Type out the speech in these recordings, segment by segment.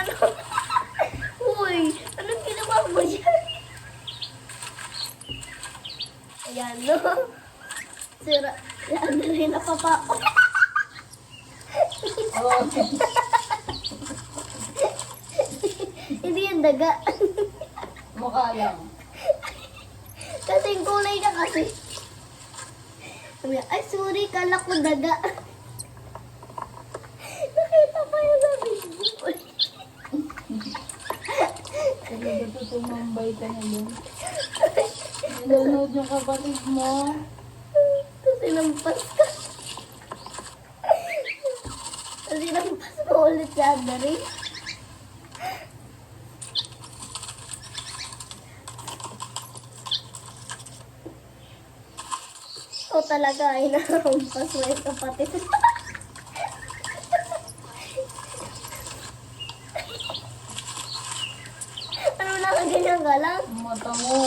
Ano? Uy, anong ginawa mo dyan? Ayan, no? Sira. Yan na rin napapa. Oh, Hindi yung daga. mukha lang. Kasi yung kulay niya kasi. Sabi niya, ay sorry, kala ko daga. Nakita pa yun sa Facebook. Sige, ba't tumambay ka na yun? Nanonood yung kapatid mo. Kasi nampas ka. Kasi nampas mo ulit si Andari. Ikaw talaga ay nakampas mo yung kapatid. Ano nakaganyan ka lang? Ang mata mo.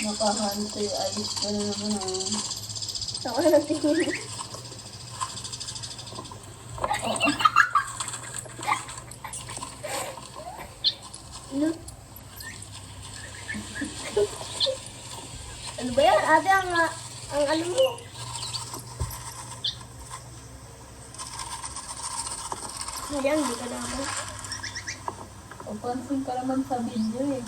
Nakahante. Ayos ka na naman ah. Ako na tingin. Ano? Ano ba yan? Ate, ang alam mo. Ayan, hindi ka naman. Papansin ka naman sa video eh.